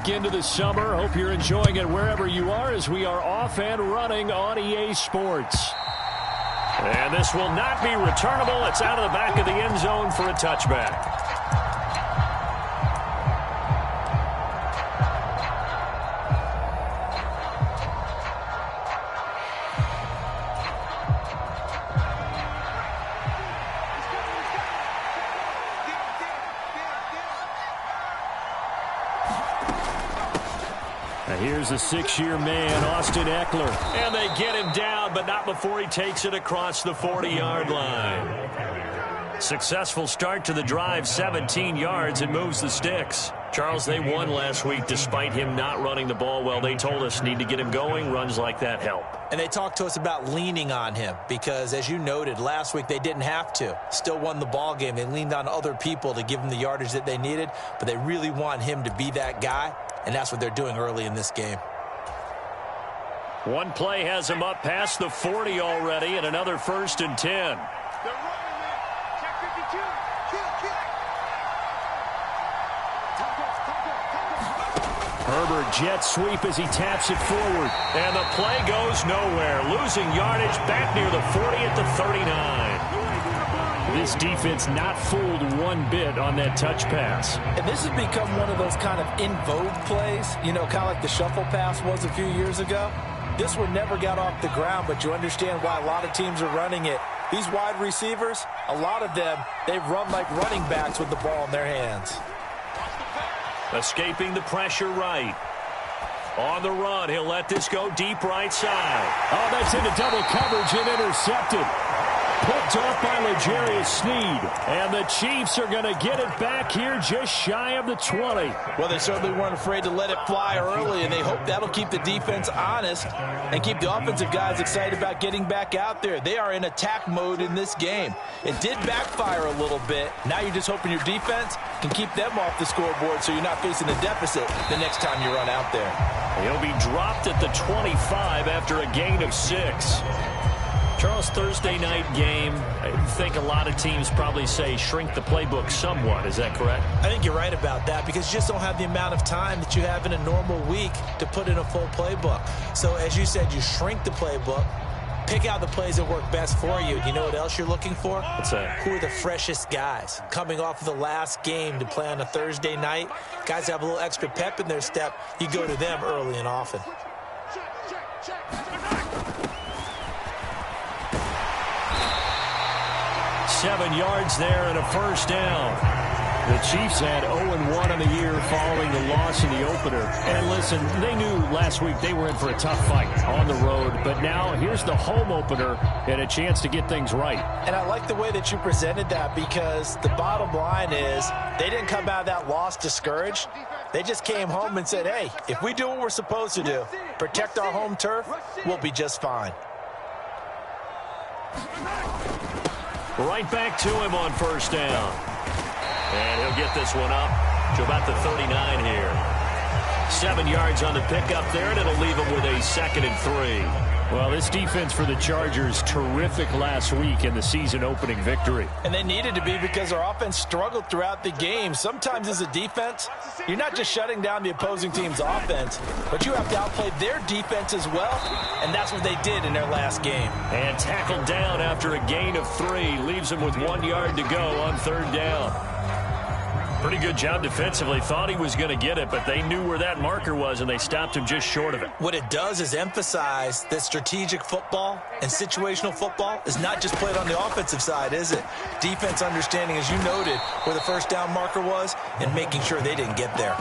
back into the summer. Hope you're enjoying it wherever you are as we are off and running on EA Sports. And this will not be returnable. It's out of the back of the end zone for a touchback. Here's a 6-year man, Austin Eckler. And they get him down, but not before he takes it across the 40-yard line. Successful start to the drive, 17 yards, and moves the sticks. Charles, they won last week despite him not running the ball well. They told us need to get him going. Runs like that help. And they talked to us about leaning on him because, as you noted, last week they didn't have to. Still won the ball game. They leaned on other people to give them the yardage that they needed, but they really want him to be that guy, and that's what they're doing early in this game. One play has him up past the 40 already, and another 1st and 10. Herbert jet sweep as he taps it forward. And the play goes nowhere. Losing yardage back near the 40 at the 39. This defense not fooled one bit on that touch pass. And this has become one of those kind of in vogue plays, you know, kind of like the shuffle pass was a few years ago. This one never got off the ground, but you understand why a lot of teams are running it. These wide receivers, a lot of them, they run like running backs with the ball in their hands. Escaping the pressure right. On the run, he'll let this go deep right side. Oh, that's into double coverage and intercepted. Picked off by L'Jarius Sneed. And the Chiefs are going to get it back here just shy of the 20. Well, they certainly weren't afraid to let it fly early, and they hope that'll keep the defense honest and keep the offensive guys excited about getting back out there. They are in attack mode in this game. It did backfire a little bit. Now you're just hoping your defense can keep them off the scoreboard so you're not facing a deficit the next time you run out there. He'll be dropped at the 25 after a gain of 6. Charles, Thursday night game, I think a lot of teams probably say shrink the playbook somewhat. Is that correct? I think you're right about that because you just don't have the amount of time that you have in a normal week to put in a full playbook. So as you said, you shrink the playbook, pick out the plays that work best for you. You know what else you're looking for? What's that? Who are the freshest guys coming off of the last game to play on a Thursday night? Guys have a little extra pep in their step. You go to them early and often. 7 yards there and a 1st down. The Chiefs had 0-1 on the year following the loss in the opener. And listen, they knew last week they were in for a tough fight on the road. But now here's the home opener and a chance to get things right. And I like the way that you presented that because the bottom line is they didn't come out of that loss discouraged. They just came home and said, hey, if we do what we're supposed to do, protect our home turf, we'll be just fine. Right back to him on 1st down. And he'll get this one up to about the 39 here. 7 yards on the pickup there, and it'll leave him with a 2nd and 3. Well, this defense for the Chargers, terrific last week in the season-opening victory. And they needed to be because our offense struggled throughout the game. Sometimes as a defense, you're not just shutting down the opposing team's offense, but you have to outplay their defense as well, and that's what they did in their last game. And tackled down after a gain of 3, leaves him with 1 yard to go on 3rd down. Pretty good job defensively. Thought he was going to get it, but they knew where that marker was, and they stopped him just short of it. What it does is emphasize that strategic football and situational football is not just played on the offensive side, is it? Defense understanding, as you noted, where the 1st down marker was and making sure they didn't get there.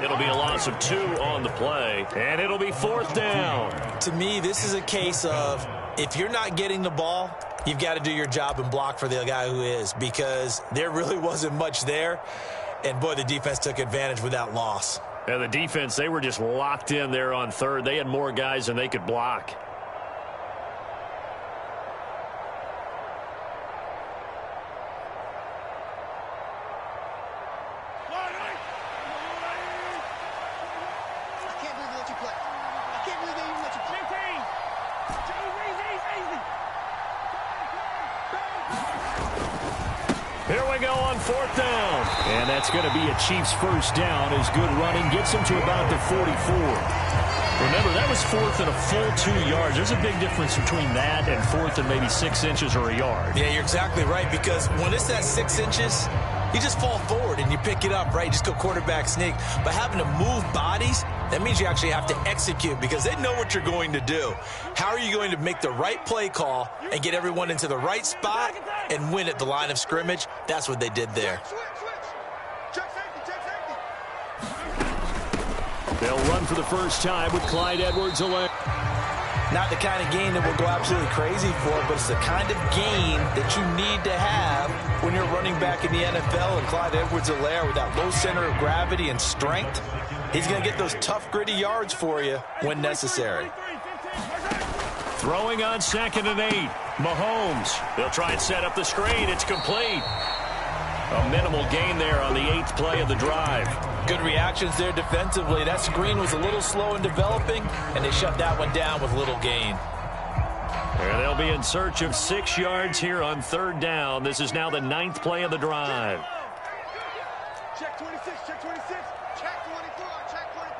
It'll be a loss of 2 on the play, and it'll be 4th down. To me, this is a case of if you're not getting the ball, you've got to do your job and block for the guy who is, because there really wasn't much there. And, boy, the defense took advantage with that loss. And the defense, they were just locked in there on 3rd. They had more guys than they could block. Here we go on 4th down. And that's going to be a Chiefs first down as good running gets them to about the 44. Remember, that was 4th and a full 2 yards. There's a big difference between that and 4th and maybe 6 inches or a yard. Yeah, you're exactly right, because when it's that 6 inches, you just fall forward and you pick it up, right? You just go quarterback sneak. But having to move bodies, that means you actually have to execute because they know what you're going to do. How are you going to make the right play call and get everyone into the right spot and win at the line of scrimmage? That's what they did there. They'll run for the first time with Clyde Edwards-Helaire. Not the kind of game that we'll go absolutely crazy for, but it's the kind of game that you need to have when you're running back in the NFL. And Clyde Edwards-Helaire, with that low center of gravity and strength, he's going to get those tough, gritty yards for you when necessary. Throwing on 2nd and 8. Mahomes. They'll try and set up the screen. It's complete. A minimal gain there on the 8th play of the drive. Good reactions there defensively. That screen was a little slow in developing, and they shut that one down with little gain. And they'll be in search of 6 yards here on 3rd down. This is now the 9th play of the drive. Check 26, check 26, check 24, check 24.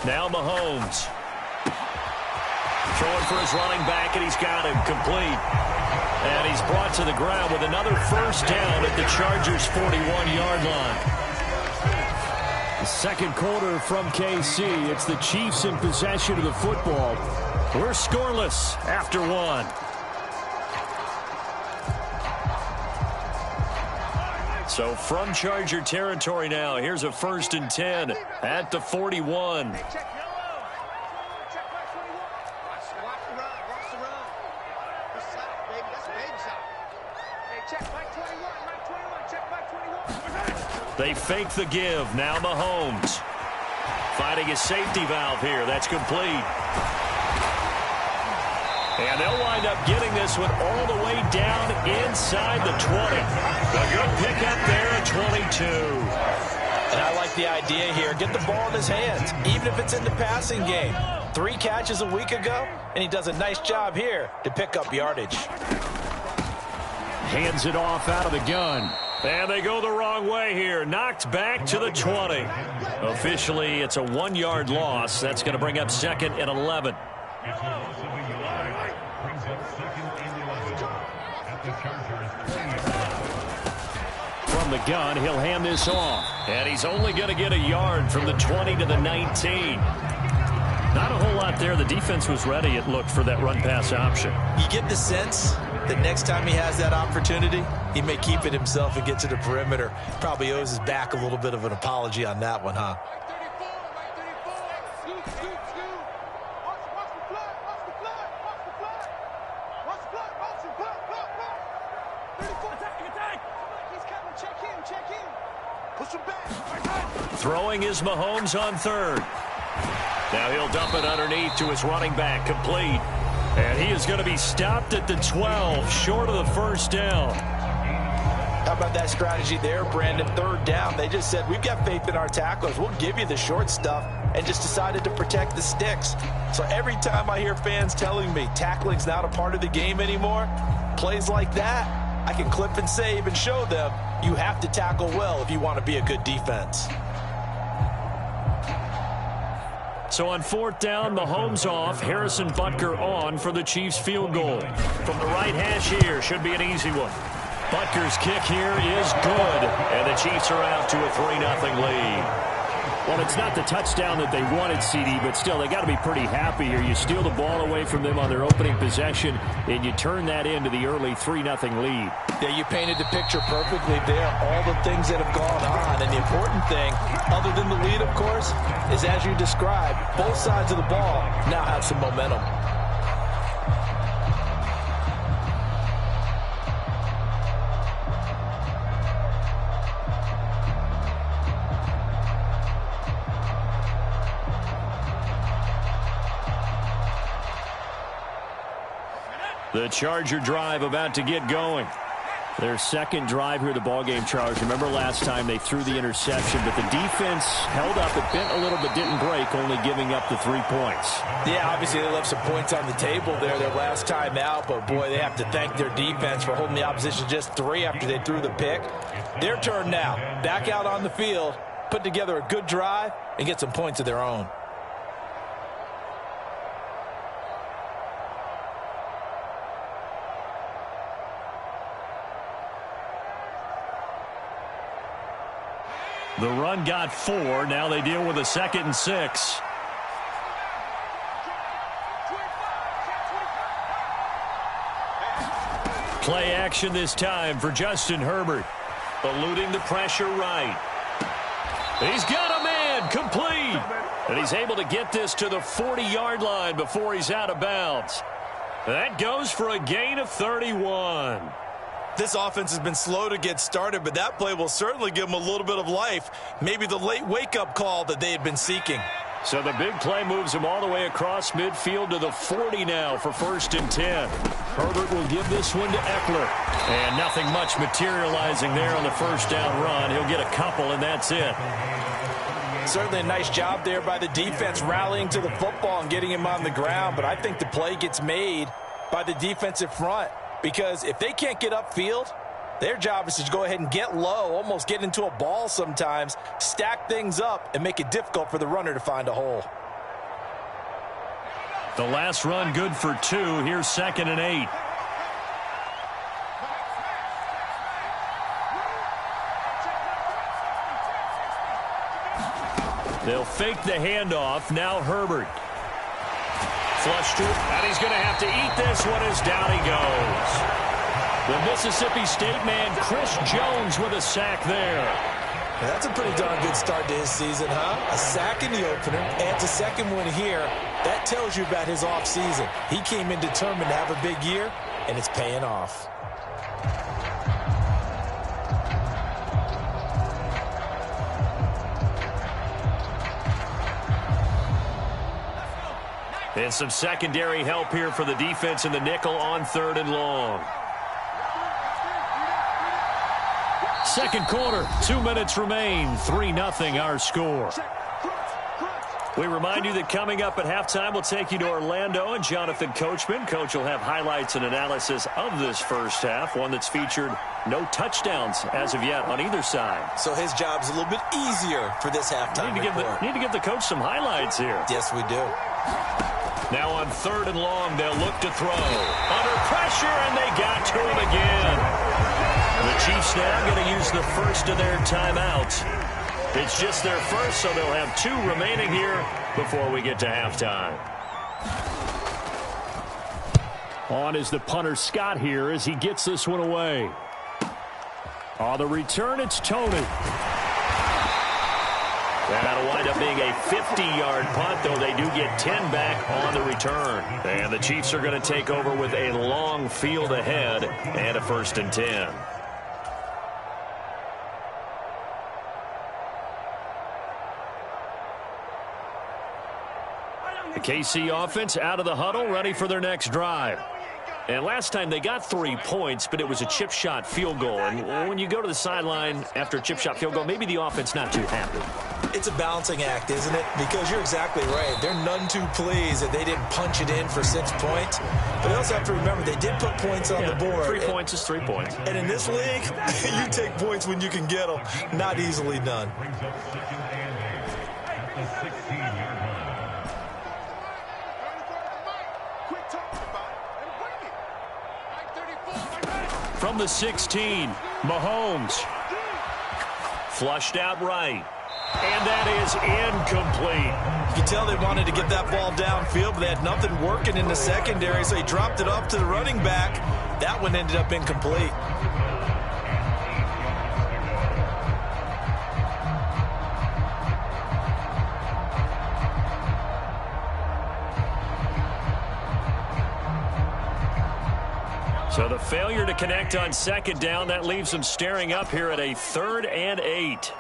Now Mahomes. Throwing for his running back, and he's got him complete. And he's brought to the ground with another first down at the Chargers' 41-yard line. The second quarter from KC. It's the Chiefs in possession of the football. We're scoreless after 1. So from Charger territory now, here's a 1st and 10 at the 41. They fake the give. Now Mahomes. Finding his safety valve here. That's complete. And they'll wind up getting this one all the way down inside the 20. A good pickup there at 22. And I like the idea here. Get the ball in his hands, even if it's in the passing game. 3 catches a week ago, and he does a nice job here to pick up yardage. Hands it off out of the gun. And they go the wrong way here. Knocked back to the 20. Officially, it's a 1-yard loss. That's going to bring up 2nd and 11. From the gun, he'll hand this off. And he's only going to get a yard from the 20 to the 19. Not a whole lot there. The defense was ready, it looked, for that run-pass option. You get the sense that next time he has that opportunity, he may keep it himself and get to the perimeter. Probably owes his back a little bit of an apology on that one, huh? Throwing is Mahomes on 3rd. Now he'll dump it underneath to his running back, complete. And he is going to be stopped at the 12, short of the first down. How about that strategy there, Brandon? 3rd down. They just said, we've got faith in our tacklers. We'll give you the short stuff, and just decided to protect the sticks. So every time I hear fans telling me tackling's not a part of the game anymore, plays like that, I can clip and save and show them you have to tackle well if you want to be a good defense. So on 4th down, Mahomes off, Harrison Butker on for the Chiefs field goal. From the right hash here, should be an easy one. Butker's kick here is good, and the Chiefs are out to a 3-0 lead. Well, it's not the touchdown that they wanted, CD, but still, they got to be pretty happy here. You steal the ball away from them on their opening possession, and you turn that into the early 3-0 lead. Yeah, you painted the picture perfectly there. All the things that have gone on, and the important thing, other than the lead, of course, is as you described, both sides of the ball now have some momentum. The Charger drive about to get going. Their second drive here, the ballgame, Charles. Remember last time they threw the interception, but the defense held up. It bent a little but didn't break, only giving up the 3 points. Yeah, obviously they left some points on the table there their last time out, but boy, they have to thank their defense for holding the opposition just 3 after they threw the pick. Their turn now. Back out on the field, put together a good drive, and get some points of their own. The run got 4. Now they deal with a 2nd and 6. Play action this time for Justin Herbert. Eluding the pressure right. He's got a man complete. And he's able to get this to the 40-yard line before he's out of bounds. That goes for a gain of 31. This offense has been slow to get started, but that play will certainly give them a little bit of life. Maybe the late wake-up call that they had been seeking. So the big play moves him all the way across midfield to the 40 now for 1st and 10. Herbert will give this one to Eckler. And nothing much materializing there on the first down run. He'll get a couple, and that's it. Certainly a nice job there by the defense rallying to the football and getting him on the ground, but I think the play gets made by the defensive front. Because if they can't get upfield, their job is to go ahead and get low, almost get into a ball sometimes, stack things up, and make it difficult for the runner to find a hole. The last run good for 2. Here's 2nd and 8. They'll fake the handoff. Now Herbert. Flush to it, and he's going to have to eat this one as down he goes. The Mississippi State man, Chris Jones, with a sack there. That's a pretty darn good start to his season, huh? A sack in the opener, adds a second one here. That tells you about his offseason. He came in determined to have a big year, and it's paying off. And some secondary help here for the defense in the nickel on 3rd and long. Second quarter, 2 minutes remain. 3-0 our score. We remind you that coming up at halftime, we'll take you to Orlando and Jonathan Coachman. Coach will have highlights and analysis of this first half, one that's featured no touchdowns as of yet on either side. So his job's a little bit easier for this halftime report. Need to give the coach some highlights here. Yes, we do. Now on 3rd and long, they'll look to throw. Under pressure, and they got to him again. The Chiefs now going to use the first of their timeouts. It's just their first, so they'll have 2 remaining here before we get to halftime. On is the punter Scott here as he gets this one away. On the return, it's Tony. That'll wind up being a 50-yard punt, though they do get 10 back on the return. And the Chiefs are going to take over with a long field ahead and a 1st and 10. The KC offense out of the huddle, ready for their next drive. And last time they got 3 points, but it was a chip shot field goal. And when you go to the sideline after a chip shot field goal, maybe the offense not too happy. It's a balancing act, isn't it? Because you're exactly right. They're none too pleased that they didn't punch it in for 6 points. But they also have to remember they did put points on the board. 3 points is 3 points. And in this league, you take points when you can get them. Not easily done. From the 16, Mahomes. Flushed out right. And that is incomplete. You can tell they wanted to get that ball downfield, but they had nothing working in the secondary, so he dropped it off to the running back. That one ended up incomplete. So the failure to connect on 2nd down, that leaves them staring up here at a 3rd and 8.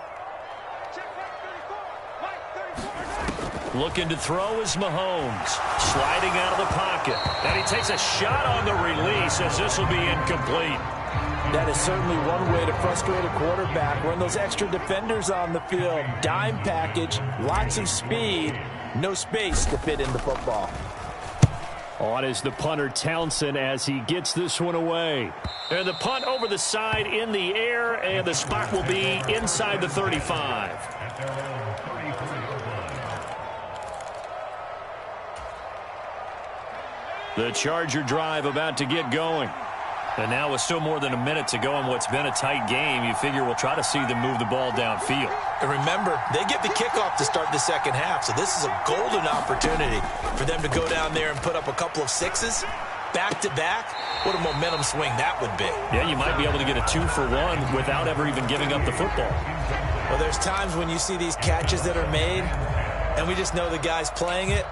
Looking to throw is Mahomes. Sliding out of the pocket. And he takes a shot on the release as this will be incomplete. That is certainly one way to frustrate a quarterback. Run those extra defenders on the field. Dime package, lots of speed, no space to fit in the football. On is the punter, Townsend, as he gets this one away. And the punt over the side in the air, and the spot will be inside the 35. The Charger drive about to get going. And now with still more than a minute to go in what's been a tight game, you figure we'll try to see them move the ball downfield. And remember, they get the kickoff to start the second half, so this is a golden opportunity for them to go down there and put up a couple of sixes back-to-back. What a momentum swing that would be. Yeah, you might be able to get a 2-for-1 without ever even giving up the football. Well, there's times when you see these catches that are made, and we just know the guys playing it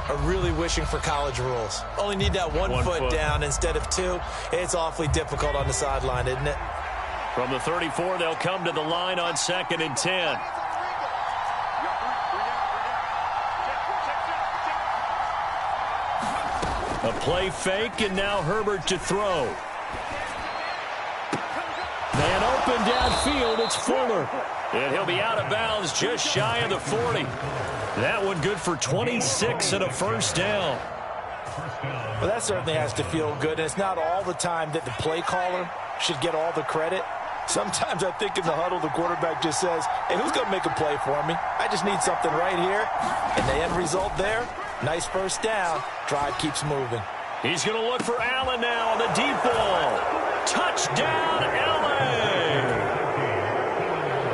are really wishing for college rules. Only need that one foot down instead of two. It's awfully difficult on the sideline, isn't it? From the 34, they'll come to the line on 2nd and 10. A play fake, and now Herbert to throw. Man open downfield, it's Fuller. And he'll be out of bounds just shy of the 40. That one good for 26 and a first down. Well, that certainly has to feel good. And it's not all the time that the play caller should get all the credit. Sometimes I think in the huddle, the quarterback just says, hey, who's going to make a play for me? I just need something right here. And the end result there, nice first down. Drive keeps moving. He's going to look for Allen now on the deep ball. Touchdown, Allen!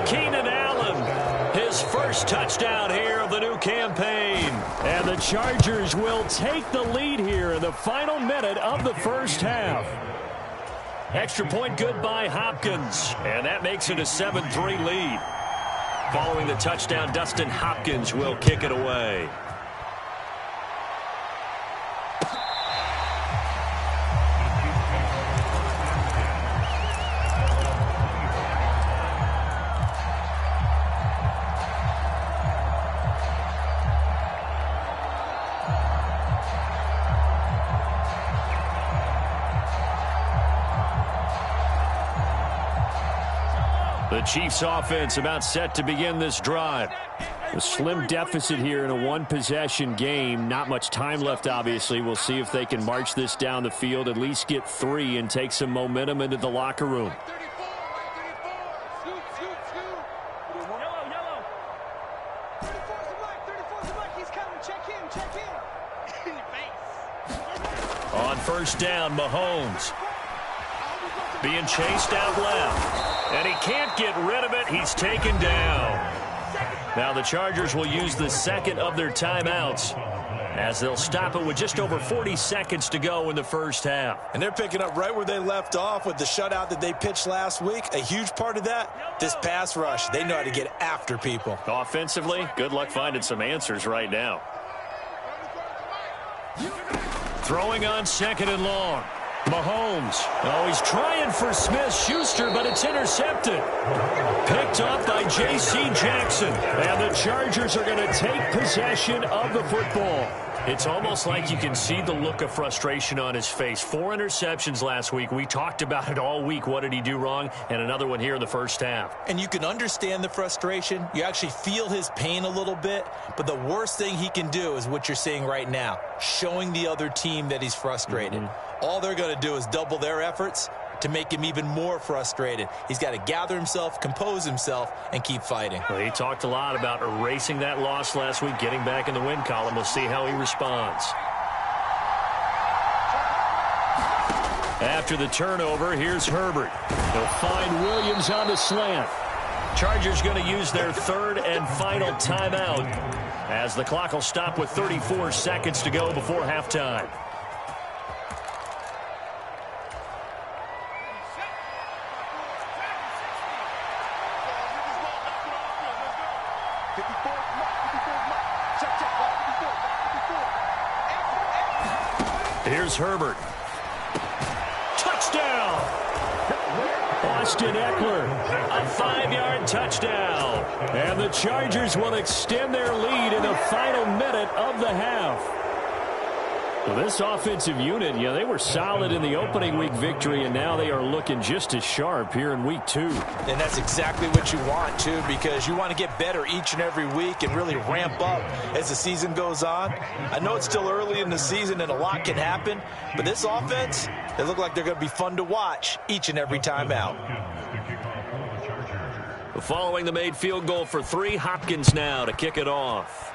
Keenan Allen, his first touchdown here of the new campaign. And the Chargers will take the lead here in the final minute of the first half. Extra point good by Hopkins, and that makes it a 7-3 lead. Following the touchdown, Dustin Hopkins will kick it away. The Chiefs offense about set to begin this drive. A slim deficit here in a one-possession game. Not much time left, obviously. We'll see if they can march this down the field, at least get 3, and take some momentum into the locker room. On first down, Mahomes being chased out left. And he can't get rid of it. He's taken down. Now the Chargers will use the second of their timeouts as they'll stop it with just over 40 seconds to go in the first half. And they're picking up right where they left off with the shutout that they pitched last week. A huge part of that, this pass rush. They know how to get after people. Offensively, good luck finding some answers right now. Throwing on 2nd and long. Mahomes. Oh, he's trying for Smith-Schuster, but it's intercepted. Picked up by J.C. Jackson. And the Chargers are going to take possession of the football. It's almost like you can see the look of frustration on his face. 4 interceptions last week. We talked about it all week. What did he do wrong? And another one here in the first half. And you can understand the frustration. You actually feel his pain a little bit. But the worst thing he can do is what you're seeing right now, showing the other team that he's frustrated. All they're going to do is double their efforts to make him even more frustrated. He's got to gather himself, compose himself, and keep fighting. Well, he talked a lot about erasing that loss last week, getting back in the win column. We'll see how he responds. After the turnover, here's Herbert. He'll find Williams on the slant. Chargers going to use their 3rd and final timeout as the clock will stop with 34 seconds to go before halftime. Here's Herbert. Touchdown! Austin Eckler, a 5-yard touchdown. And the Chargers will extend their lead in the final minute of the half. Well, this offensive unit, they were solid in the opening week victory, and now they are looking just as sharp here in week 2. And that's exactly what you want, too, because you want to get better each and every week and really ramp up as the season goes on. I know it's still early in the season and a lot can happen, but this offense, they look like they're going to be fun to watch each and every time out. Following the made field goal for 3, Hopkins now to kick it off.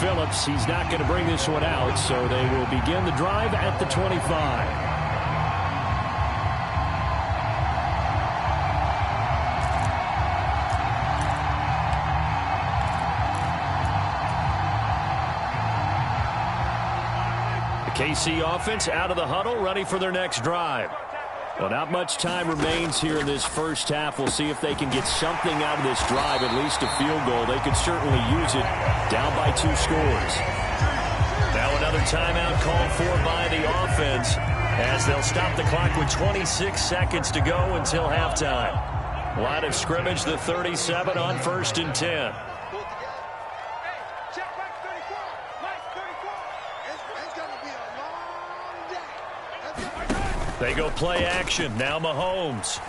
Phillips, he's not going to bring this one out, so they will begin the drive at the 25. The KC offense out of the huddle, ready for their next drive. Well, not much time remains here in this first half. We'll see if they can get something out of this drive, at least a field goal. They could certainly use it down by 2 scores. Now another timeout called for by the offense as they'll stop the clock with 26 seconds to go until halftime. Line of scrimmage, the 37 on 1st and 10. They go play action. Now Mahomes.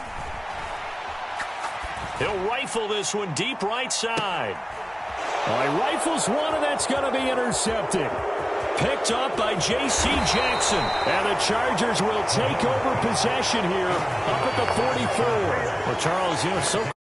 He'll rifle this one deep right side. Well, he rifles one, and that's going to be intercepted. Picked up by J.C. Jackson. And the Chargers will take over possession here up at the 44. Well, Charles, so